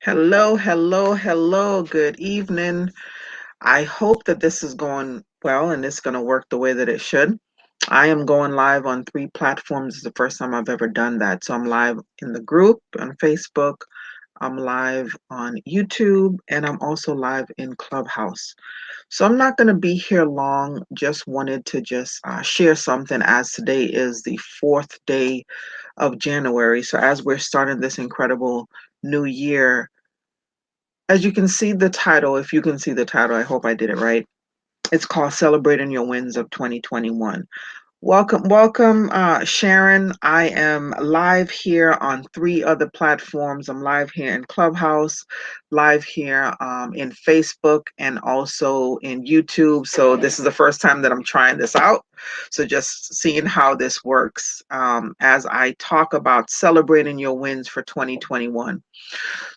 Hello, hello, hello. Good evening. I hope that this is going well and it's going to work the way that it should. I am going live on three platforms. It's the first time I've ever done that. So I'm live in the group on Facebook, I'm live on YouTube, and I'm also live in Clubhouse. So I'm not going to be here long. Just wanted to share something as today is the fourth day of January. So as we're starting this incredible new year, as you can see the title, if you can see the title, I hope I did it right. It's called Celebrating Your Wins of 2021. Welcome, welcome, Sharon. I am live here on three other platforms. I'm live here in Clubhouse, live here in Facebook, and also in YouTube. So this is the first time that I'm trying this out. So just seeing how this works as I talk about celebrating your wins for 2021.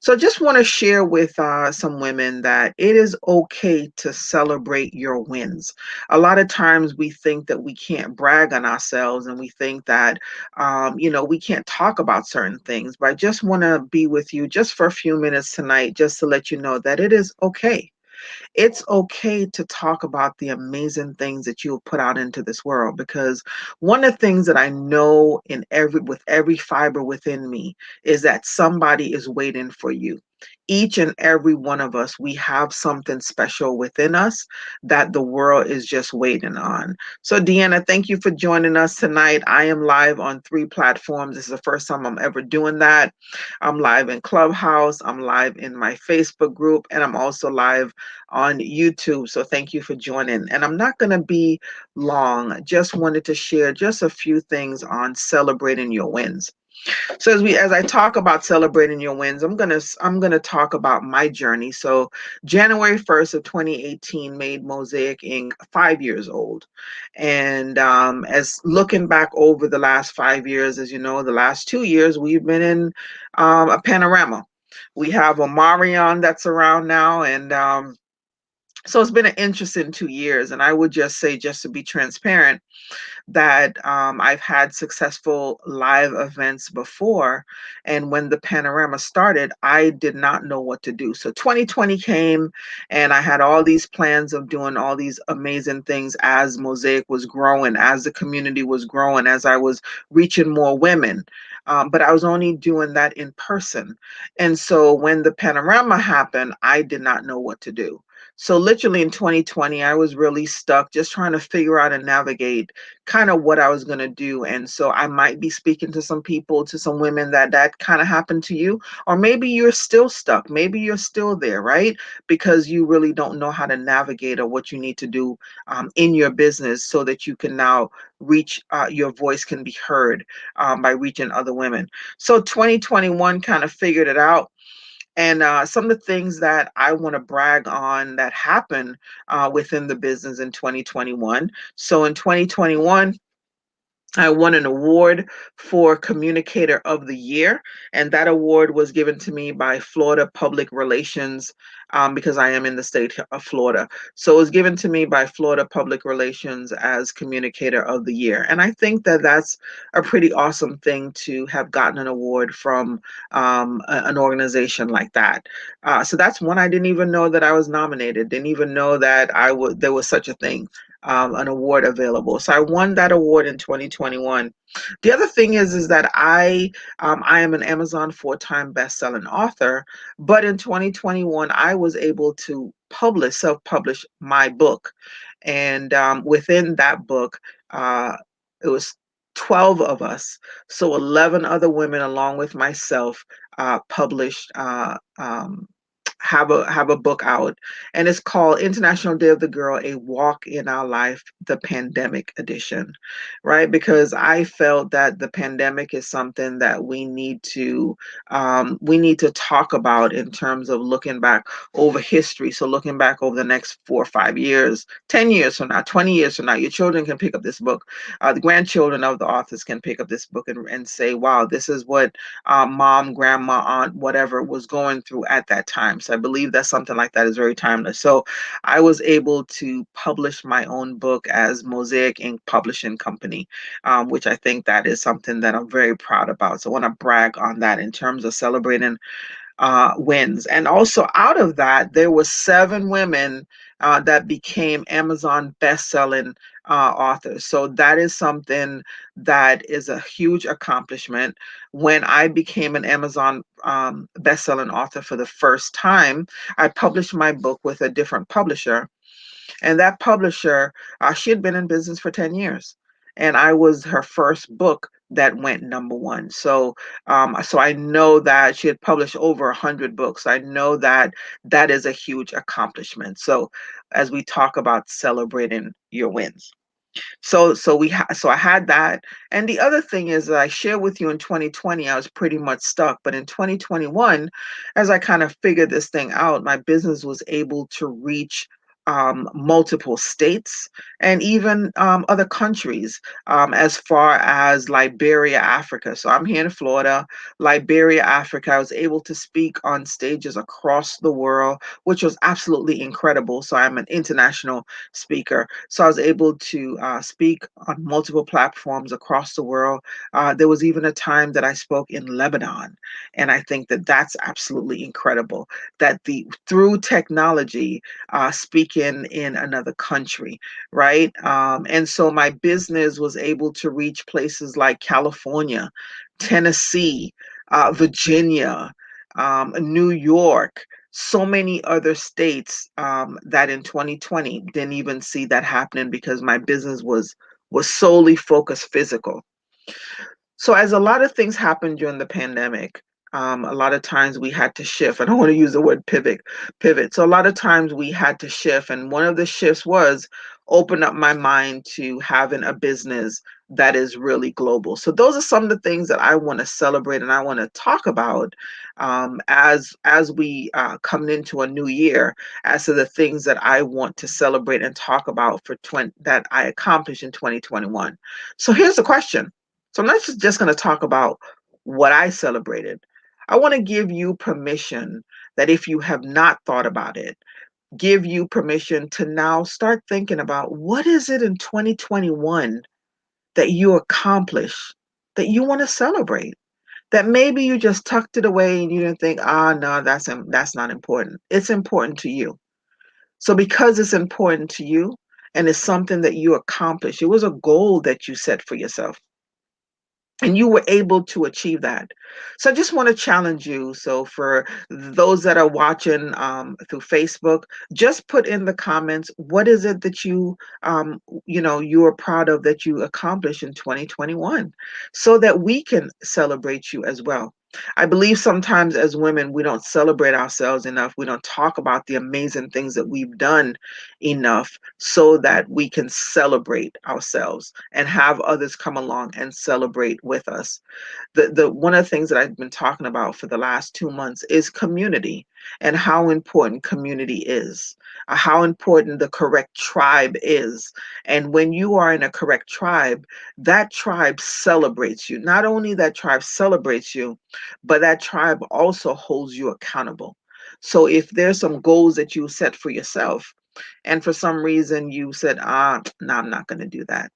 So I just want to share with some women that it is okay to celebrate your wins. A lot of times we think that we can't brag on ourselves and we think that, we can't talk about certain things. But I just want to be with you just for a few minutes tonight, just to let you know that it is okay. It's okay to talk about the amazing things that you have put out into this world, because one of the things that I know in every fiber within me is that somebody is waiting for you. Each and every one of us, we have something special within us that the world is just waiting on. So Deanna, thank you for joining us tonight. I am live on three platforms. This is the first time I'm ever doing that. I'm live in Clubhouse, I'm live in my Facebook group, and I'm also live on YouTube. So thank you for joining. And I'm not going to be long. Just wanted to share just a few things on celebrating your wins. So as I talk about celebrating your wins, I'm gonna talk about my journey. So January 1st of 2018 made Mosaic Inc. 5 years old. And as looking back over the last 5 years, as you know, the last 2 years we've been in a panorama. We have Omarion that's around now, and so it's been an interesting 2 years. And I would just say, just to be transparent, that I've had successful live events before. And when the panorama started, I did not know what to do. So 2020 came, and I had all these plans of doing all these amazing things as Mosaic was growing, as the community was growing, as I was reaching more women. But I was only doing that in person. And so when the panorama happened, I did not know what to do. So literally in 2020, I was really stuck just trying to figure out and navigate kind of what I was going to do. And so I might be speaking to some people, to some women that kind of happened to you, or maybe you're still stuck. Maybe you're still there, right? Because you really don't know how to navigate or what you need to do in your business so that you can now reach, your voice can be heard by reaching other women. So 2021 kind of figured it out. And some of the things that I want to brag on that happened within the business in 2021. So in 2021, I won an award for Communicator of the Year, and that award was given to me by Florida Public Relations, because I am in the state of Florida. So it was given to me by Florida Public Relations as Communicator of the Year. And I think that that's a pretty awesome thing to have gotten an award from an organization like that. So that's one I didn't even know that I was nominated, didn't even know that there was such a thing, an award available. So I won that award in 2021. The other thing is that I am an Amazon four-time best-selling author, but in 2021 I was able to self-publish my book, and within that book, it was 12 of us, so 11 other women along with myself published. Have a book out, and it's called International Day of the Girl: A Walk in Our Life, the Pandemic Edition, right? Because I felt that the pandemic is something that we need to talk about in terms of looking back over history. So looking back over the next 4 or 5 years, 10 years from now, 20 years from now, your children can pick up this book. The grandchildren of the authors can pick up this book and say, "Wow, this is what mom, grandma, aunt, whatever was going through at that time." So I believe that something like that is very timeless. So I was able to publish my own book as Mosaic Inc. Publishing Company, which I think that is something that I'm very proud about. So I want to brag on that in terms of celebrating wins. And also out of that, there were 7 women that became Amazon best-selling authors. So that is something that is a huge accomplishment. When I became an Amazon best-selling author for the first time, I published my book with a different publisher, and that publisher, she had been in business for 10 years. And I was her first book that went number one. So I know that she had published over 100 books. I know that that is a huge accomplishment. So as we talk about celebrating your wins. So I had that. And the other thing is that I shared with you in 2020, I was pretty much stuck. But in 2021, as I kind of figured this thing out, my business was able to reach multiple states and even other countries, as far as Liberia, Africa. So I'm here in Florida, Liberia, Africa. I was able to speak on stages across the world, which was absolutely incredible. So I'm an international speaker. So I was able to speak on multiple platforms across the world. There was even a time that I spoke in Lebanon, and I think that that's absolutely incredible. That the through technology, speaking in another country, right? And so my business was able to reach places like California, Tennessee, Virginia, New York, so many other states, that in 2020 didn't even see that happening because my business was solely focused physical. So as a lot of things happened during the pandemic, a lot of times we had to shift. I don't want to use the word pivot. So a lot of times we had to shift, and one of the shifts was open up my mind to having a business that is really global. So those are some of the things that I want to celebrate and I want to talk about, as we come into a new year, as to the things that I want to celebrate and talk about for 20 that I accomplished in 2021. So here's the question. So I'm not just going to talk about what I celebrated. I want to give you permission that if you have not thought about it, give you permission to now start thinking about what is it in 2021 that you accomplished that you want to celebrate. That maybe you just tucked it away and you didn't think, no, that's not important. It's important to you. So because it's important to you and it's something that you accomplished, it was a goal that you set for yourself and you were able to achieve that. So I just want to challenge you. So for those that are watching through Facebook, just put in the comments, what is it that you are proud of that you accomplished in 2021, so that we can celebrate you as well. I believe sometimes as women, we don't celebrate ourselves enough. We don't talk about the amazing things that we've done enough so that we can celebrate ourselves and have others come along and celebrate with us. The one of the things that I've been talking about for the last 2 months is community, and how important community is, how important the correct tribe is. And when you are in a correct tribe, that tribe celebrates you. Not only that tribe celebrates you, but that tribe also holds you accountable. So if there's some goals that you set for yourself, and for some reason you said, no, I'm not going to do that.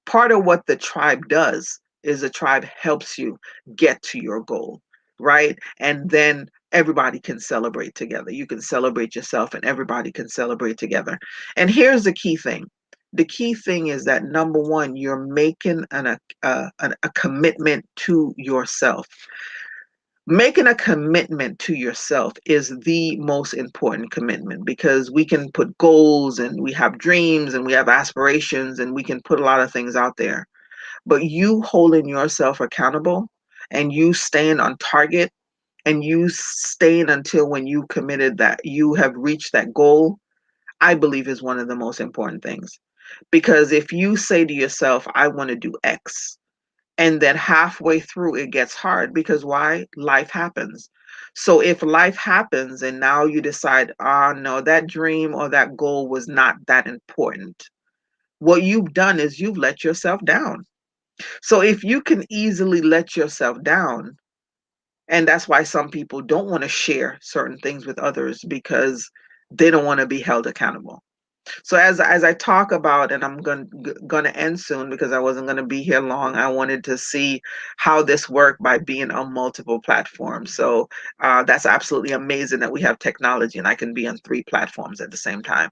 Part of what the tribe does is the tribe helps you get to your goal, right? And then everybody can celebrate together. You can celebrate yourself and everybody can celebrate together. And here's the key thing. The key thing is that number one, you're making a commitment to yourself. Making a commitment to yourself is the most important commitment, because we can put goals and we have dreams and we have aspirations and we can put a lot of things out there. But you holding yourself accountable and you staying on target and you staying until when you committed that you have reached that goal, I believe is one of the most important things. Because if you say to yourself, I want to do X, and then halfway through it gets hard, because why? Life happens. So if life happens and now you decide, no, that dream or that goal was not that important, what you've done is you've let yourself down. So if you can easily let yourself down, and that's why some people don't want to share certain things with others, because they don't want to be held accountable. So as I talk about, and I'm going to end soon because I wasn't going to be here long. I wanted to see how this worked by being on multiple platforms. So that's absolutely amazing that we have technology and I can be on 3 platforms at the same time.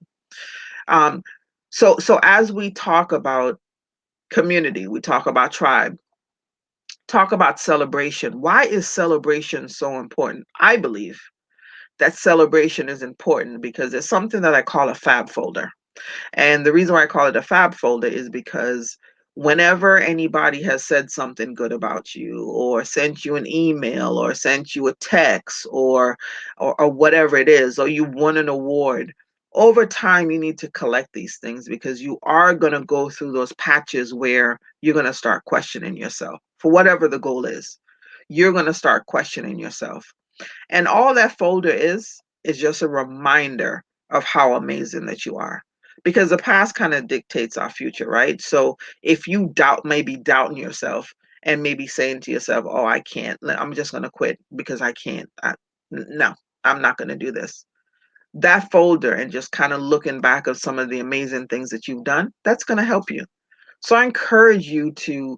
Um, so as we talk about community, we talk about tribe, talk about celebration. Why is celebration so important? I believe that celebration is important because it's something that I call a fab folder. And the reason why I call it a fab folder is because whenever anybody has said something good about you or sent you an email or sent you a text or whatever it is, or you won an award, over time you need to collect these things because you are going to go through those patches where you're going to start questioning yourself for whatever the goal is. You're going to start questioning yourself. And all that folder is just a reminder of how amazing that you are. Because the past kind of dictates our future, right? So if you doubt, maybe doubting yourself and maybe saying to yourself, oh, I can't, I'm just going to quit because I can't. No, I'm not going to do this. That folder and just kind of looking back of some of the amazing things that you've done, that's going to help you. So I encourage you to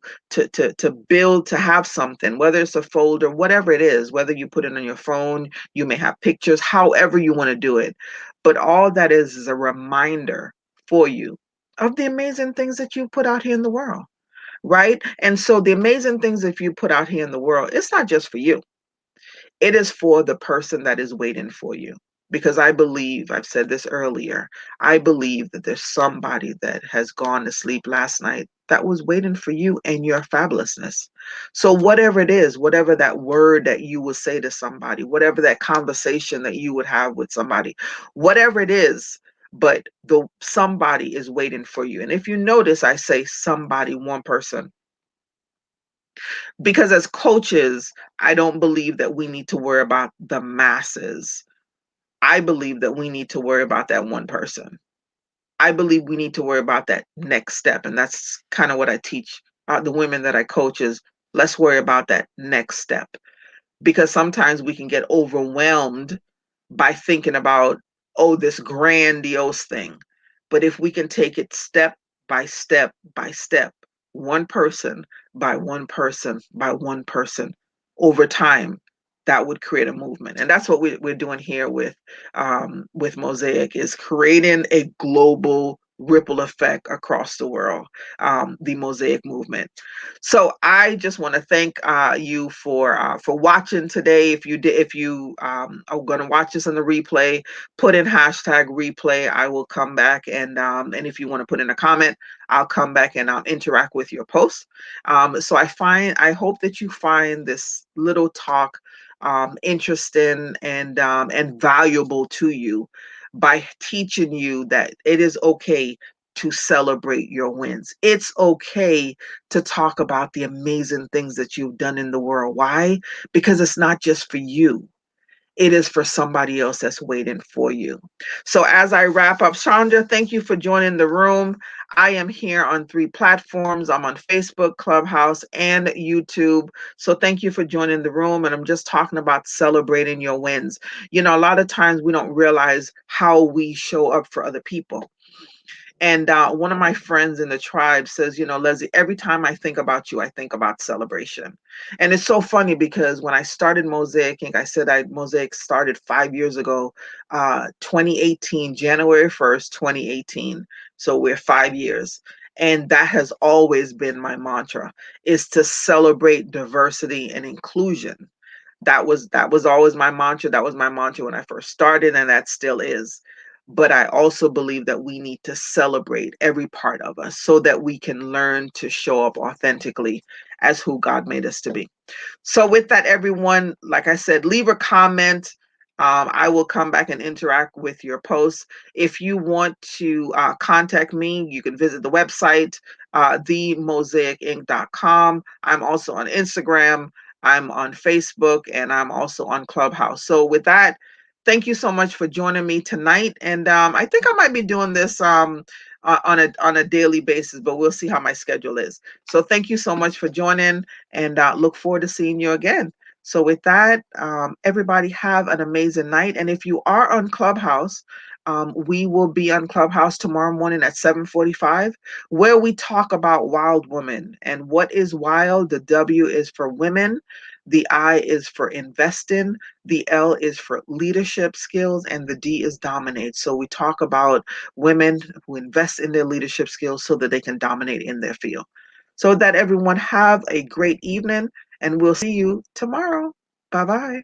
build, to have something, whether it's a folder, whatever it is, whether you put it on your phone, you may have pictures, however you want to do it. But all that is a reminder for you of the amazing things that you put out here in the world, right? And so the amazing things that you put out here in the world, it's not just for you. It is for the person that is waiting for you. Because I believe, I've said this earlier, I believe that there's somebody that has gone to sleep last night that was waiting for you and your fabulousness. So, whatever it is, whatever that word that you would say to somebody, whatever that conversation that you would have with somebody, whatever it is, but the somebody is waiting for you. And if you notice, I say somebody, one person, because as coaches, I don't believe that we need to worry about the masses. I believe that we need to worry about that one person. I believe we need to worry about that next step. And that's kind of what I teach the women that I coach is let's worry about that next step because sometimes we can get overwhelmed by thinking about, oh, this grandiose thing. But if we can take it step by step by step, one person by one person by one person over time, that would create a movement. And that's what we're doing here with Mosaic is creating a global ripple effect across the world, the Mosaic movement. So I just want to thank you for watching today. If you are going to watch this in the replay, put in hashtag replay. I will come back and if you want to put in a comment, I'll come back and I'll interact with your post. So I hope that you find this little talk interesting and valuable to you by teaching you that it is okay to celebrate your wins. It's okay to talk about the amazing things that you've done in the world. Why? Because it's not just for you. It is for somebody else that's waiting for you. So as I wrap up, Chandra, thank you for joining the room. I am here on 3 platforms. I'm on Facebook, Clubhouse, and YouTube. So thank you for joining the room. And I'm just talking about celebrating your wins. You know, a lot of times we don't realize how we show up for other people. And one of my friends in the tribe says, you know, Leslie, every time I think about you, I think about celebration. And it's so funny because when I started Mosaic Inc., I said Mosaic started 5 years ago, 2018, January 1st, 2018. So we're 5 years. And that has always been my mantra is to celebrate diversity and inclusion. That was always my mantra. That was my mantra when I first started, and that still is. But I also believe that we need to celebrate every part of us so that we can learn to show up authentically as who God made us to be. So, with that, everyone, like I said, leave a comment. I will come back and interact with your posts. If you want to contact me, you can visit the website, themosaicinc.com. I'm also on Instagram, I'm on Facebook, and I'm also on Clubhouse. So, with that, thank you so much for joining me tonight. And I think I might be doing this on a daily basis, but we'll see how my schedule is. So, thank you so much for joining and look forward to seeing you again. So with that, everybody have an amazing night. And if you are on Clubhouse, we will be on Clubhouse tomorrow morning at 7:45, where we talk about wild women. And what is wild? The W is for women, the I is for investing, the L is for leadership skills, and the D is dominate. So we talk about women who invest in their leadership skills so that they can dominate in their field. So that everyone have a great evening, and we'll see you tomorrow. Bye bye.